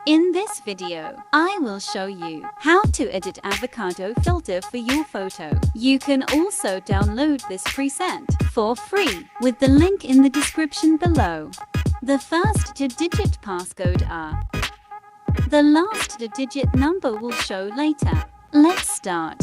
In this video, I will show you how to edit Avocado filter for your photo. You can also download this preset for free with the link in the description below. The first two-digit passcode are. The last two-digit number will show later. Let's start.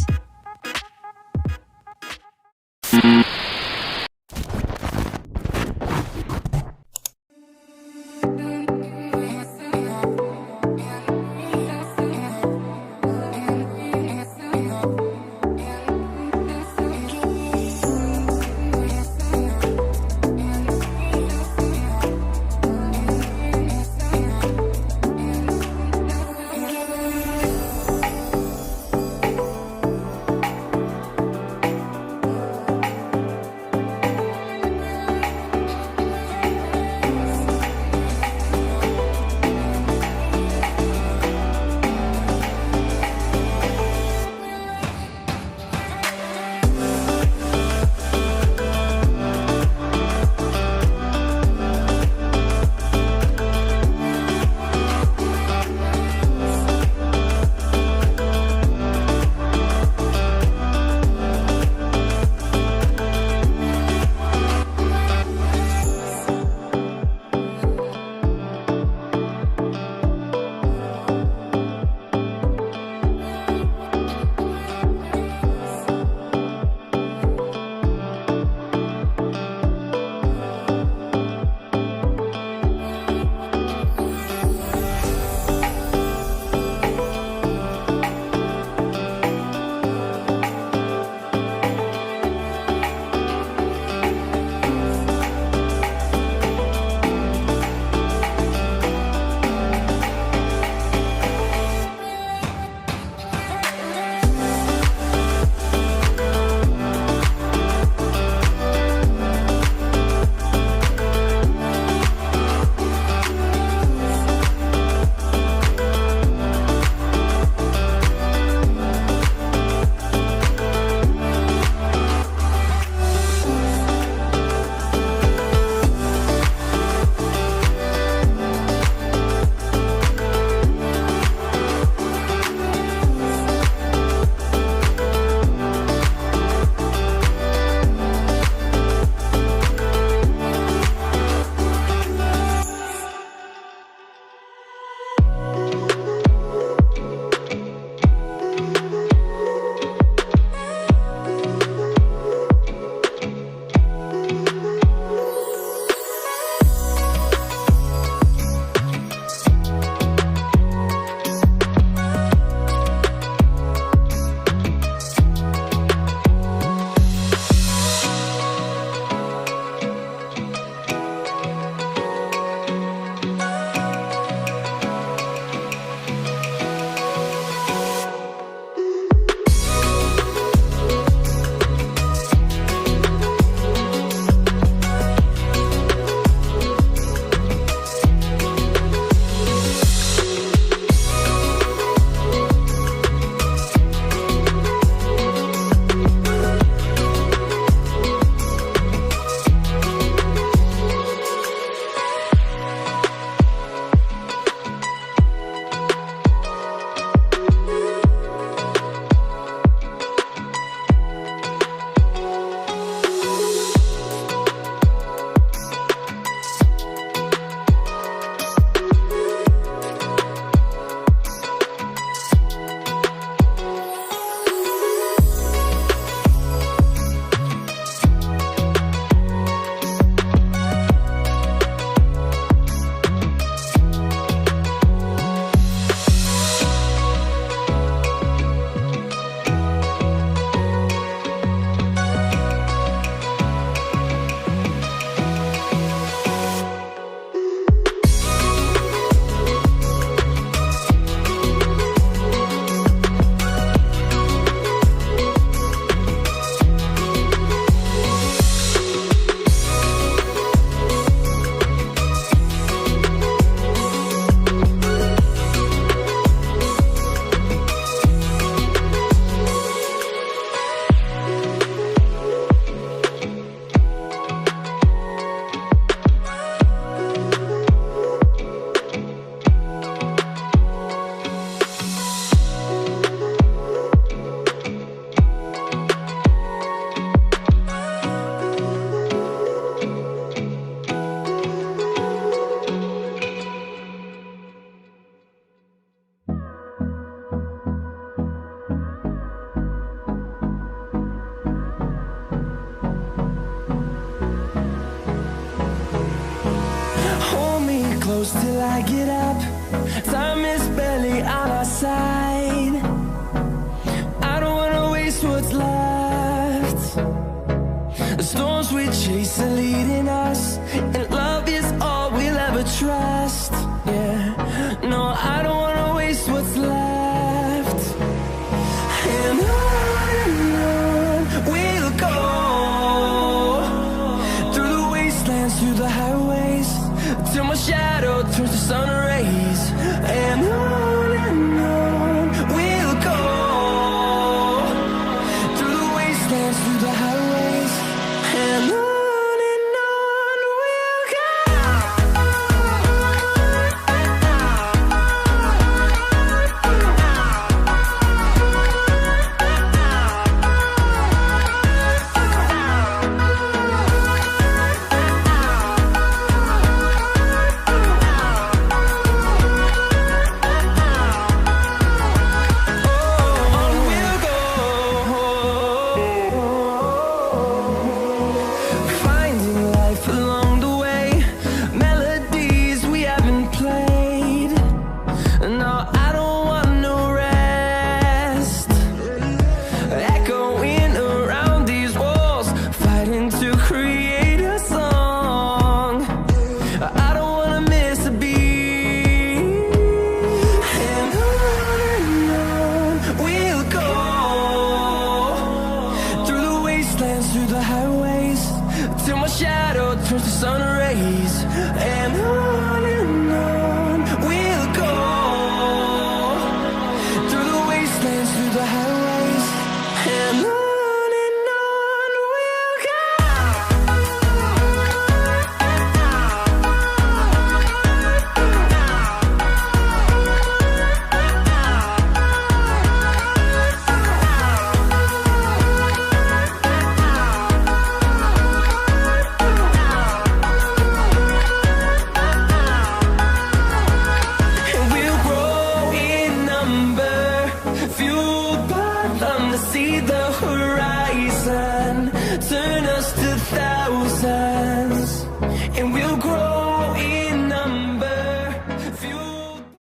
rush till I get up. Time is barely on our side. I don't wanna waste what's left. The storms we chase are leading us, and love is all we'll ever trust. Yeah, no, I don't wanna waste what's left. And on we'll go, through the wastelands, through the highways, till my shadow turns to sun